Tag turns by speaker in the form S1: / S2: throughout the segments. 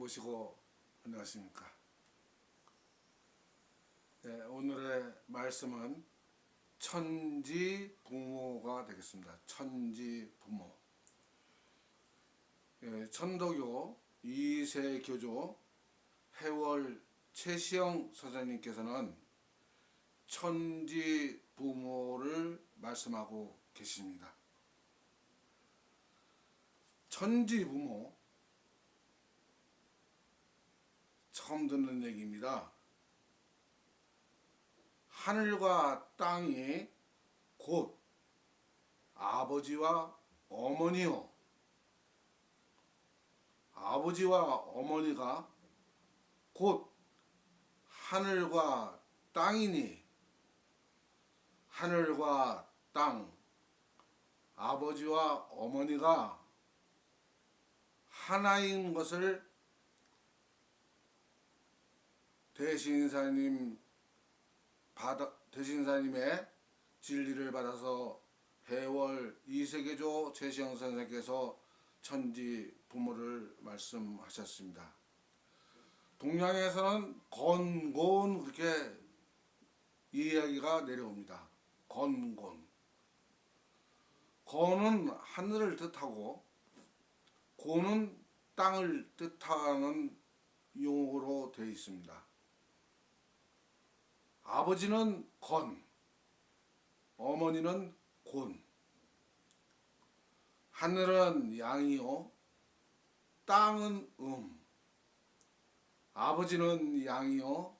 S1: 보시고 안녕하십니까. 네, 오늘의 말씀은 천지부모가 되겠습니다. 천지부모. 천도교 2세 교조 해월 최시영 선생님께서는 천지부모를 말씀하고 계십니다. 천지부모, 처음 듣는 얘기입니다. 하늘과 땅이 곧 아버지와 어머니요. 아버지와 어머니가 곧 하늘과 땅이니 하늘과 땅, 아버지와 어머니가 하나인 것을 대신사님의 진리를 받아서 해월 이세계조 최시영 선생께서 천지 부모를 말씀하셨습니다. 동양에서는 건곤 그렇게 이야기가 내려옵니다. 건곤. 건은 하늘을 뜻하고 고는 땅을 뜻하는 용어로 되어 있습니다. 아버지는 건, 어머니는 곤. 하늘은 양이요, 땅은 아버지는 양이요,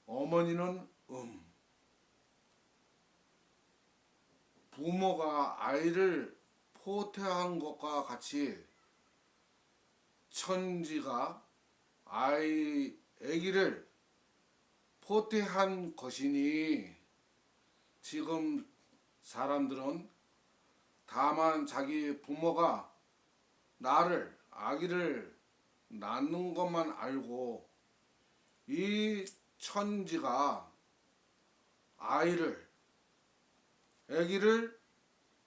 S1: 어머니는 부모가 아이를 포태한 것과 같이 천지가 아기를 포태한 것이니 지금 사람들은 다만 자기 부모가 아기를 낳는 것만 알고 이 천지가 아기를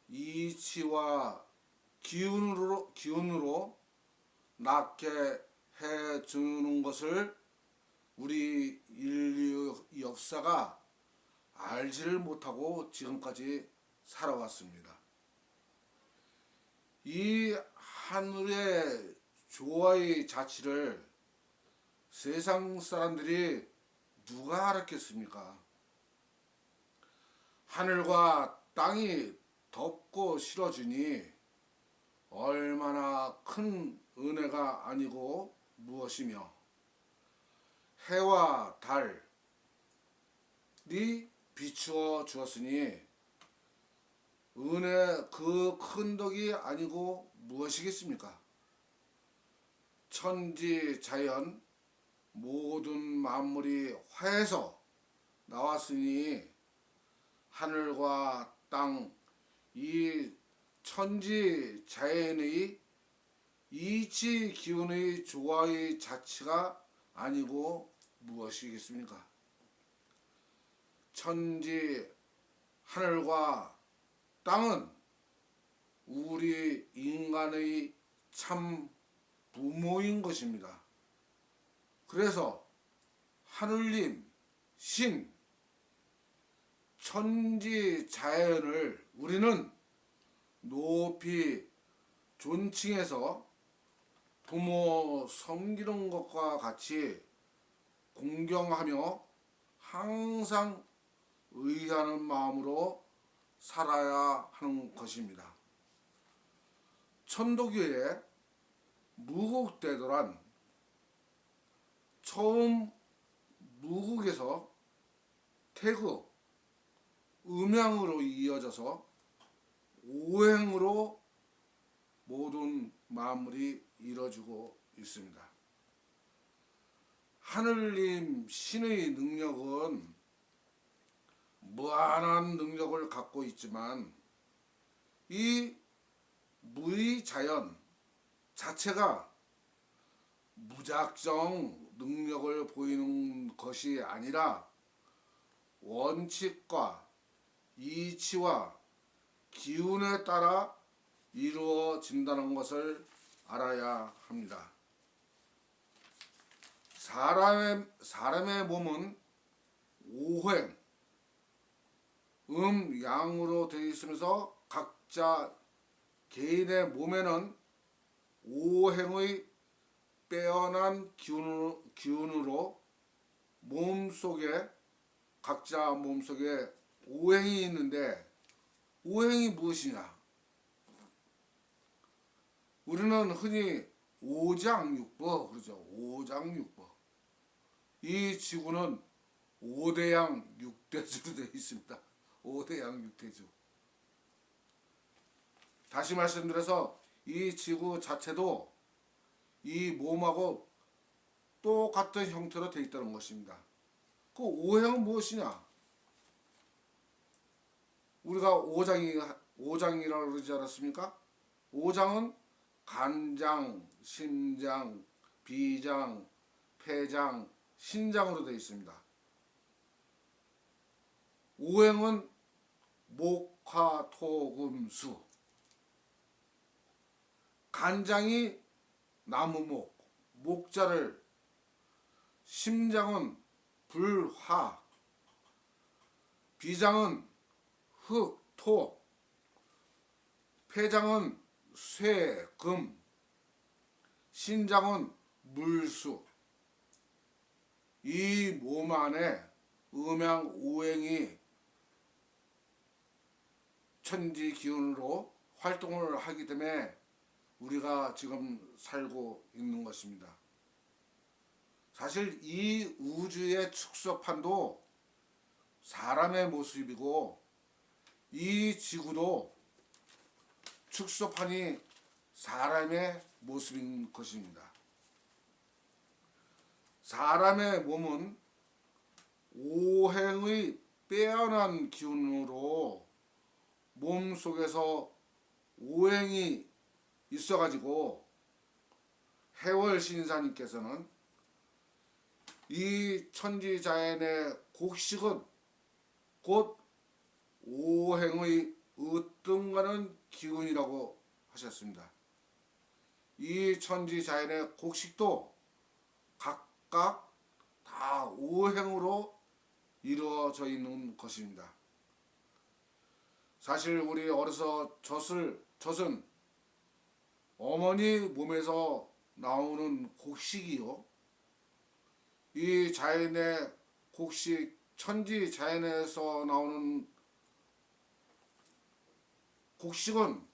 S1: 이치와 기운으로 낳게 해주는 것을 우리 인류 역사가 알지를 못하고 지금까지 살아왔습니다. 이 하늘의 조화의 자취를 세상 사람들이 누가 알았겠습니까? 하늘과 땅이 덮고 실어주니 얼마나 큰 은혜가 아니고 무엇이며, 해와 달이 비추어 주었으니 은혜 그 큰 덕이 아니고 무엇이겠습니까? 천지 자연 모든 만물이 화에서 나왔으니 하늘과 땅 이 천지 자연의 이치 기운의 조화의 자체가 아니고 무엇이겠습니까? 천지 하늘과 땅은 우리 인간의 참 부모인 것입니다. 그래서 하늘님, 신, 천지 자연을 우리는 높이 존칭해서 부모 섬기는 것과 같이 공경하며 항상 의하는 마음으로 살아야 하는 것입니다. 천도교의 무국대도란 처음 무국에서 태극, 음양으로 이어져서 오행으로 모든 만물이 이루어지고 있습니다. 하늘님 신의 능력은 무한한 능력을 갖고 있지만 이 무의 자연 자체가 무작정 능력을 보이는 것이 아니라 원칙과 이치와 기운에 따라 이루어진다는 것을 알아야 합니다. 사람의 몸은 오행, 양으로 되어 있으면서 각자 개인의 몸에는 오행의 빼어난 기운으로 몸속에 각자 몸속에 오행이 있는데 오행이 무엇이냐? 우리는 흔히 오장육부 그러죠. 오장육부. 이 지구는 오대양 육대주로 되어 있습니다. 오대양 육대주. 다시 말씀드려서 이 지구 자체도 이 몸하고 똑같은 형태로 되어 있다는 것입니다. 그 오행은 무엇이냐? 우리가 오장이라고 그러지 않았습니까? 오장은 간장, 심장, 비장, 폐장, 신장으로 되어 있습니다. 오행은 목화토금수. 간장이 나무목, 목자를, 심장은 불화, 비장은 흙, 토, 폐장은 쇠, 금, 신장은 물수. 이 몸 안에 음양 오행이 천지 기운으로 활동을 하기 때문에 우리가 지금 살고 있는 것입니다. 사실 이 우주의 축소판도 사람의 모습이고 이 지구도 축소판이 사람의 모습인 것입니다. 사람의 몸은 오행의 빼어난 기운으로 몸 속에서 오행이 있어가지고 해월신사님께서는 이 천지자연의 곡식은 곧 오행의 으뜸가는 기운이라고 하셨습니다. 이 천지자연의 곡식도 각각 다 오행으로 이루어져 있는 것입니다. 사실 우리 어려서 젖은 어머니 몸에서 나오는 곡식이요. 이 자연의 곡식, 천지 자연에서 나오는 곡식은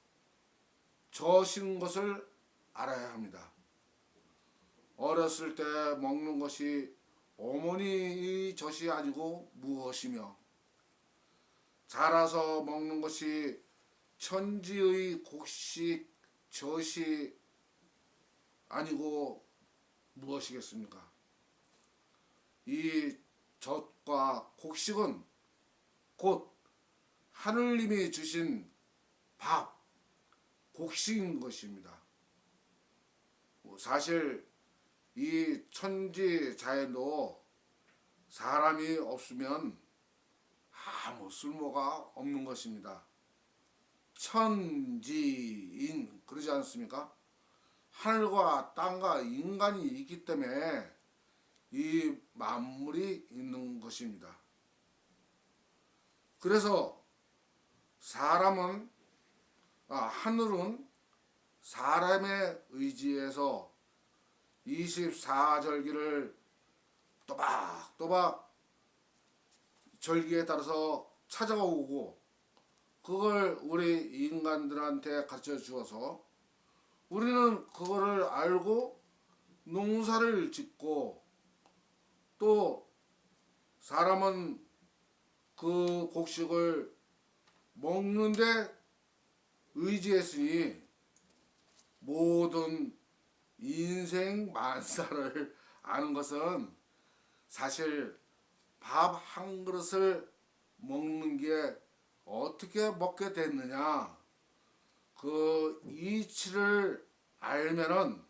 S1: 젖인 것을 알아야 합니다. 어렸을 때 먹는 것이 어머니의 젖이 아니고 무엇이며 자라서 먹는 것이 천지의 곡식, 젖이 아니고 무엇이겠습니까? 이 젖과 곡식은 곧 하늘님이 주신 밥, 곡식인 것입니다. 사실 이 천지 자연도 사람이 없으면 아무 쓸모가 없는 것입니다. 천지인 그러지 않습니까? 하늘과 땅과 인간이 있기 때문에 이 만물이 있는 것입니다. 그래서 하늘은 사람의 의지에서 24절기를 또박또박 절기에 따라서 찾아오고 그걸 우리 인간들한테 가르쳐 주어서 우리는 그거를 알고 농사를 짓고 또 사람은 그 곡식을 먹는데 의지했으니 모든 인생 만사를 아는 것은 사실 밥 한 그릇을 먹는 게 어떻게 먹게 됐느냐 그 이치를 알면은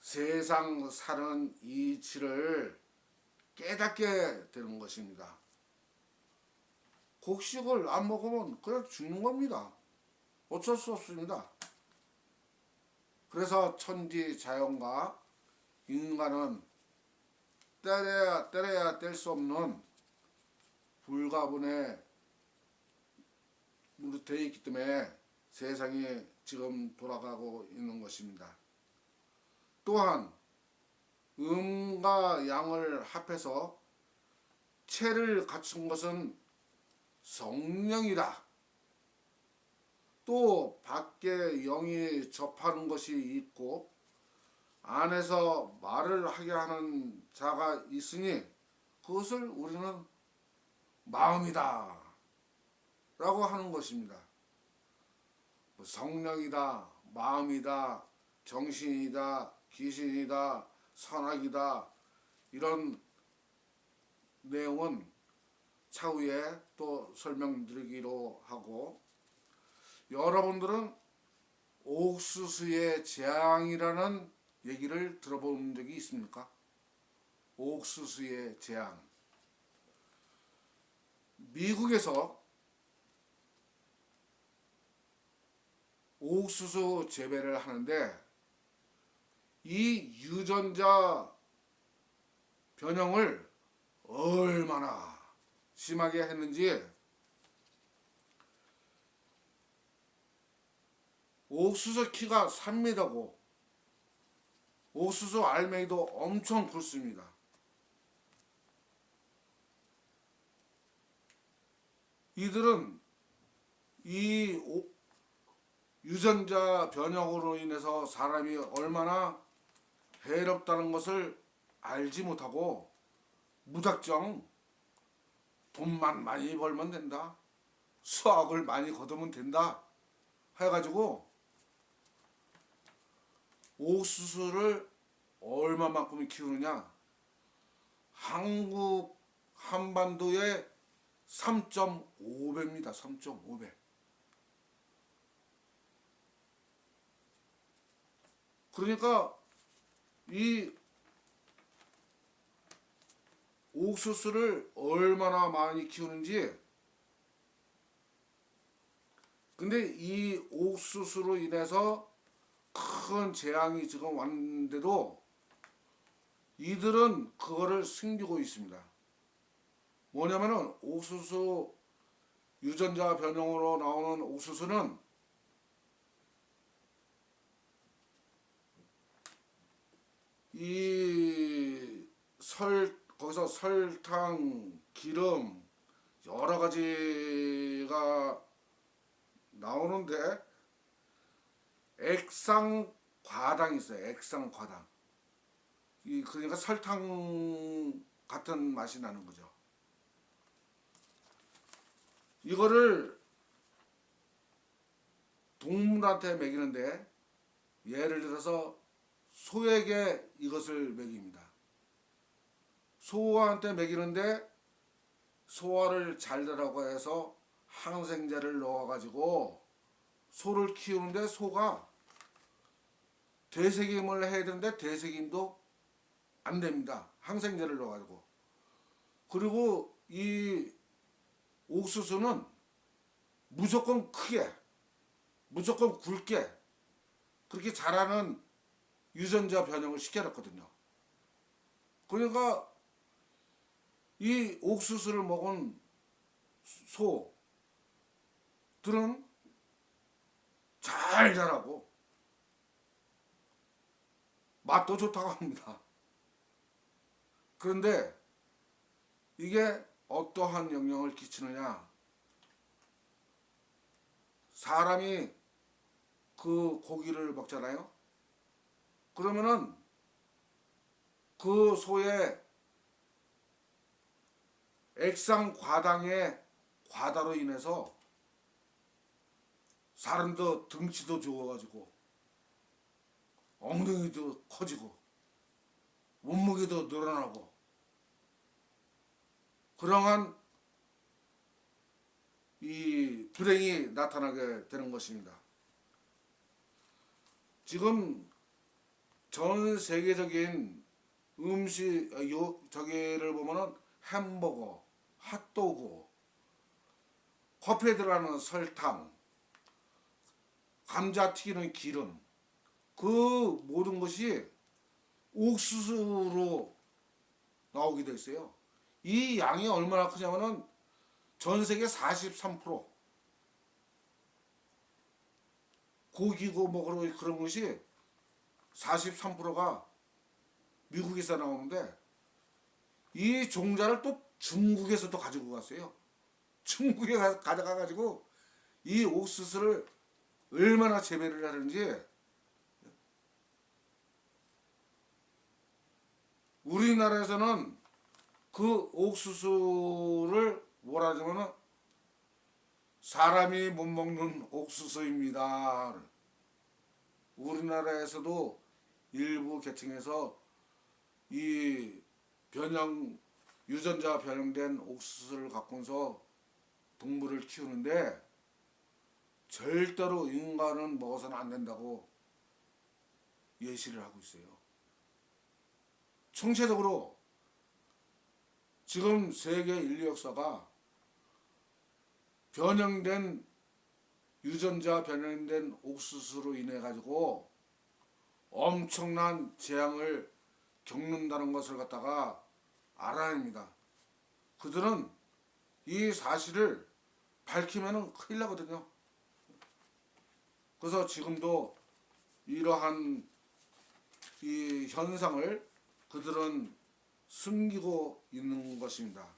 S1: 세상 사는 이치를 깨닫게 되는 것입니다. 곡식을 안 먹으면 그냥 죽는 겁니다. 어쩔 수 없습니다. 그래서 천지 자연과 인간은 때려야 뗄 수 없는 불가분의 으로 되어 있기 때문에 세상이 지금 돌아가고 있는 것입니다. 또한 음과 양을 합해서 체를 갖춘 것은 성령이다. 또 밖에 영이 접하는 것이 있고 안에서 말을 하게 하는 자가 있으니 그것을 우리는 마음이다 라고 하는 것입니다. 성령이다, 마음이다, 정신이다, 귀신이다, 선악이다, 이런 내용은 차후에 또 설명드리기로 하고, 여러분들은 옥수수의 재앙이라는 얘기를 들어본 적이 있습니까? 옥수수의 재앙. 미국에서 옥수수 재배를 하는데 이 유전자 변형을 얼마나 심하게 했는지, 옥수수 키가 3m고 옥수수 알맹이도 엄청 굵습니다. 이들은 이 유전자 변형으로 인해서 사람이 얼마나 해롭다는 것을 알지 못하고 무작정 돈만 많이 벌면 된다, 수확을 많이 거두면 된다 해가지고 옥수수를 얼마만큼 키우느냐, 한국 한반도의 3.5배입니다. 3.5배. 그러니까 이 옥수수를 얼마나 많이 키우는지. 근데 이 옥수수로 인해서 큰 재앙이 지금 왔는데도 이들은 그거를 숨기고 있습니다. 뭐냐면은 옥수수 유전자 변형으로 나오는 옥수수는 거기서 설탕, 기름 여러 가지가 나오는데 액상과당이 있어요. 액상과당. 그러니까 설탕 같은 맛이 나는 거죠. 이거를 동물한테 먹이는데, 예를 들어서 소에게 이것을 먹입니다. 소한테 먹이는데 소화를 잘 되라고 해서 항생제를 넣어가지고 소를 키우는데 소가 되새김을 해야 되는데 되새김도 안 됩니다. 항생제를 넣어가지고. 그리고 이 옥수수는 무조건 크게, 무조건 굵게 그렇게 자라는 유전자 변형을 시켜놨거든요. 그러니까 이 옥수수를 먹은 소들은 잘 자라고 맛도 좋다고 합니다. 그런데 이게 어떠한 영향을 끼치느냐, 사람이 그 고기를 먹잖아요. 그러면은 그 소의 액상과당의 과다로 인해서 사람도 등치도 좋아가지고 엉덩이도 커지고 몸무게도 늘어나고 그러한 이 불행이 나타나게 되는 것입니다. 지금 전 세계적인 음식 저기를 보면은 햄버거, 핫도그, 커피에 들어가는 설탕, 감자 튀기는 기름, 그 모든 것이 옥수수로 나오게 돼 있어요. 이 양이 얼마나 크냐면은 전 세계 43%, 고기고 뭐 그런 것이 43%가 미국에서 나오는데, 이 종자를 또 중국에서도 가지고 갔어요. 중국에 가져가 가지고 이 옥수수를 얼마나 재배를 하는지. 우리나라에서는 그 옥수수를 뭐라 하자면은 사람이 못 먹는 옥수수입니다. 우리나라에서도 일부 계층에서 이 유전자 변형된 옥수수를 갖고서 동물을 키우는데, 절대로 인간은 먹어서는 안 된다고 예시를 하고 있어요. 총체적으로 지금 세계 인류 역사가 유전자 변형된 옥수수로 인해 가지고 엄청난 재앙을 겪는다는 것을 갖다가 알아야 합니다. 그들은 이 사실을 밝히면 큰일 나거든요. 그래서 지금도 이러한 이 현상을 그들은 숨기고 있는 것입니다.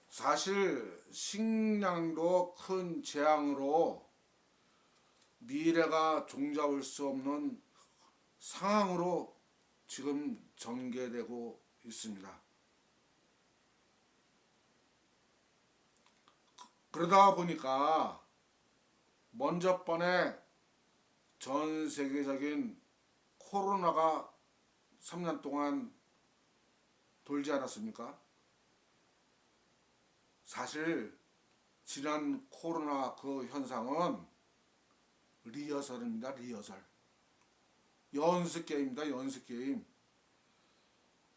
S1: 사실 식량도 큰 재앙으로 미래가 종잡을 수 없는 상황으로 지금 전개되고 있습니다. 그러다 보니까 먼저 번에 전 세계적인 코로나가 3년 동안 돌지 않았습니까? 사실 지난 코로나 그 현상은 리허설입니다. 리허설. 연습 게임입니다. 연습 게임.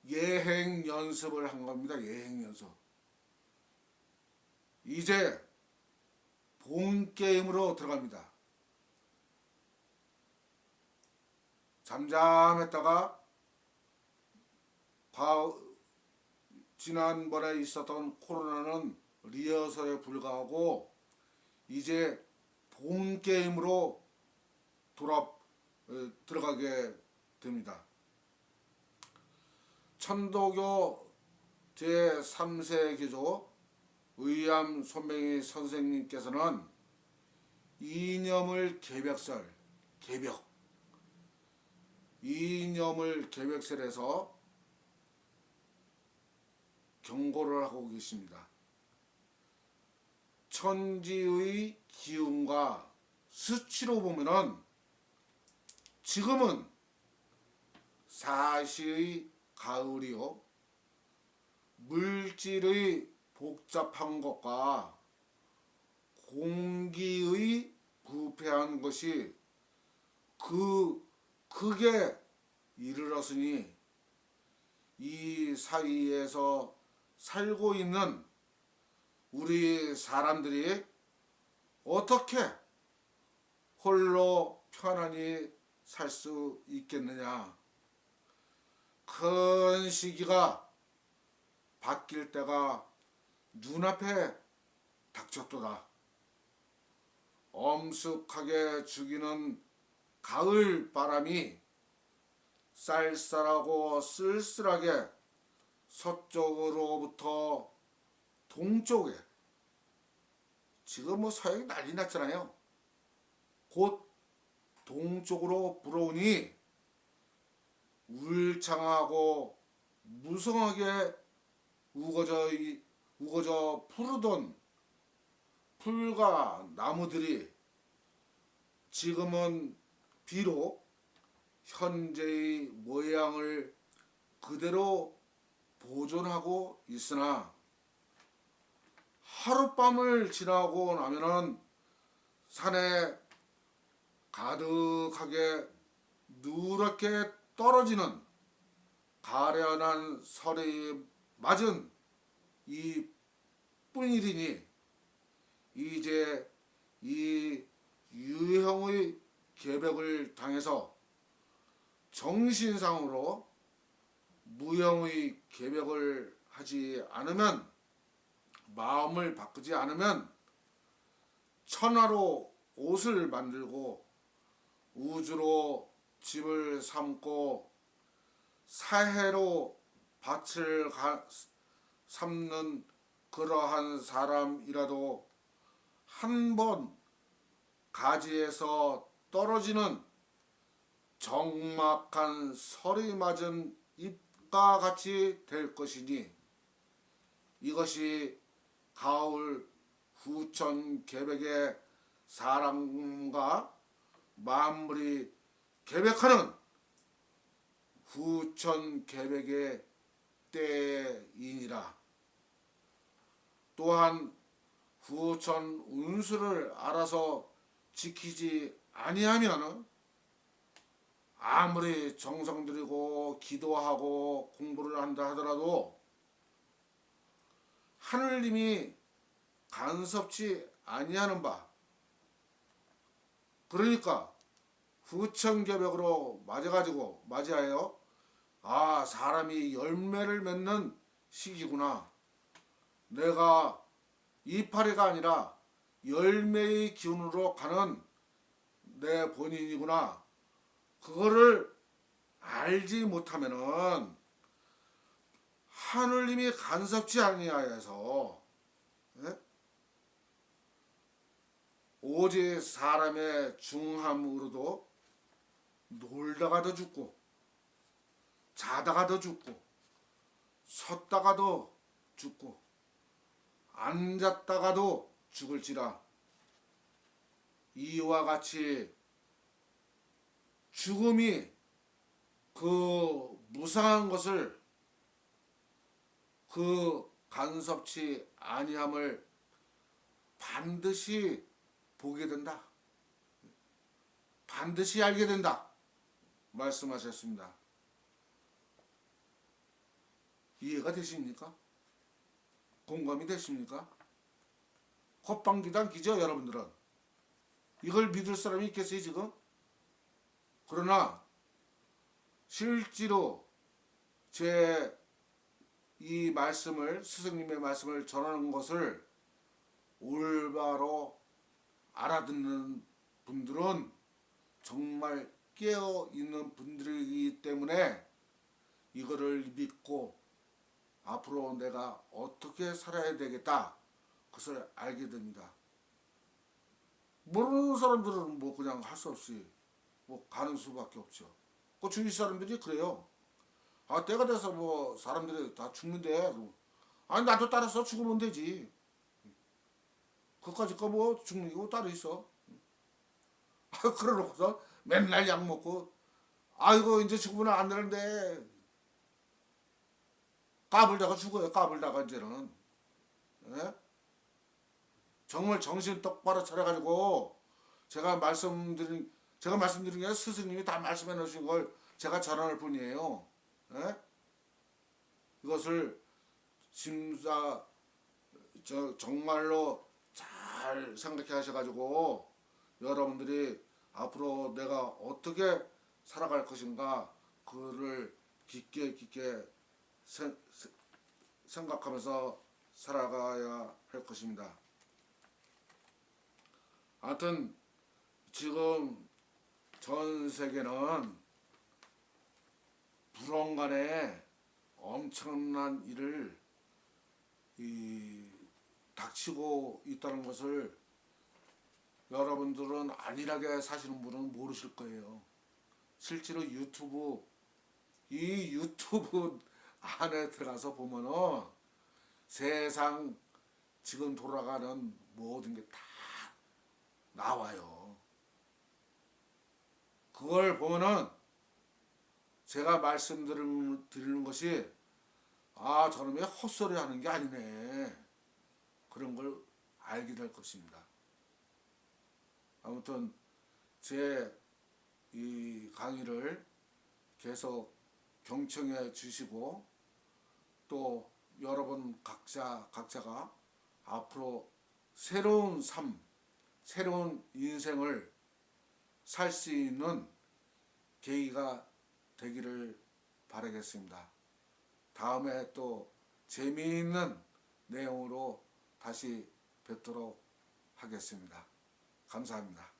S1: 예행 연습을 한 겁니다. 예행 연습. 이제 본 게임으로 들어갑니다. 잠잠했다가 지난번에 있었던 코로나는 리허설에 불과하고 이제 본 게임으로 들어가게 됩니다. 천도교 제3세 교조 의암 손뱅이 선생님께서는 이념을 개벽설에서 경고를 하고 계십니다. 천지의 기운과 수치로 보면은 지금은 사시의 가을이요, 물질의 복잡한 것과 공기의 부패한 것이 극에 이르렀으니 이 사이에서 살고 있는 우리 사람들이 어떻게 홀로 편안히 살 수 있겠느냐. 큰 시기가 바뀔 때가 눈앞에 닥쳤도다. 엄숙하게 죽이는 가을 바람이 쌀쌀하고 쓸쓸하게 서쪽으로부터 동쪽에, 지금 뭐 서양이 난리 났잖아요. 곧 동쪽으로 불어오니 울창하고 무성하게 우거져 푸르던 풀과 나무들이 지금은 비록 현재의 모양을 그대로 보존하고 있으나 하룻밤을 지나고 나면은 산에 가득하게 누렇게 떨어지는 가련한 설이 맞은 이 뿐이리니 이제 이 유형의 계백을 당해서 정신상으로 무형의 계획을 하지 않으면, 마음을 바꾸지 않으면 천하로 옷을 만들고 우주로 집을 삼고 사해로 밭을 삼는 그러한 사람이라도 한 번 가지에서 떨어지는 적막한 설이 맞은 잎과 같이 될 것이니, 이것이 가을 후천 계백의 사람과 만물이 계백하는 후천 계백의 때이니라. 또한 후천 운수를 알아서 지키지 아니하면 아무리 정성 들이고 기도하고 공부를 한다 하더라도 하느님이 간섭지 아니하는 바, 그러니까 후천계백으로 맞이하여 사람이 열매를 맺는 시기구나, 내가 이파리가 아니라 열매의 기운으로 가는 내 본인이구나, 그거를 알지 못하면은 하느님이 간섭지 아니하여서 오직 사람의 중함으로도 놀다가도 죽고 자다가도 죽고 섰다가도 죽고 앉았다가도 죽을지라. 이와 같이 죽음이 그 무상한 것을, 그 간섭치 아니함을 반드시 보게 된다, 반드시 알게 된다 말씀하셨습니다. 이해가 되십니까? 공감이 되십니까? 헛방귀단기죠 여러분들은. 이걸 믿을 사람이 있겠어요 지금? 그러나 실제로 제 이 말씀을, 스승님의 말씀을 전하는 것을 올바로 알아듣는 분들은 정말 깨어있는 분들이기 때문에 이거를 믿고 앞으로 내가 어떻게 살아야 되겠다, 그것을 알게 됩니다. 모르는 사람들은 뭐 그냥 할 수 없이 뭐 가는 수밖에 없죠. 그 주위 사람들이 그래요. 때가 돼서 뭐 사람들이 다 죽는데, 아니 나도 따라서 죽으면 되지. 그까짓 거 뭐 죽는 게 뭐 따로 있어. 그러놓고서 맨날 약 먹고, 아이고 이제 죽으면 안 되는데 까불다가 죽어요. 까불다가 이제는. 예? 정말 정신 똑바로 차려가지고 제가 말씀드린 게 아니라 스승님이 다 말씀해 놓으신 걸 제가 전할 뿐이에요. 예? 이것을 정말로 잘 생각해 하셔가지고 여러분들이 앞으로 내가 어떻게 살아갈 것인가, 그를 깊게 생각하면서 살아가야 할 것입니다. 하여튼 지금 전 세계는 불언간에 엄청난 일을 닥치고 있다는 것을 여러분들은 안일하게 사시는 분은 모르실 거예요. 실제로 유튜브 안에 들어가서 보면은 세상 지금 돌아가는 모든 게 다 나와요. 그걸 보면은 제가 말씀드리는 것이 저놈이 헛소리 하는 게 아니네, 그런 걸 알게 될 것입니다. 아무튼 제 이 강의를 계속 경청해 주시고, 또 여러분 각자가 앞으로 새로운 삶, 새로운 인생을 살 수 있는 계기가 되기를 바라겠습니다. 다음에 또 재미있는 내용으로 다시 뵙도록 하겠습니다. 감사합니다.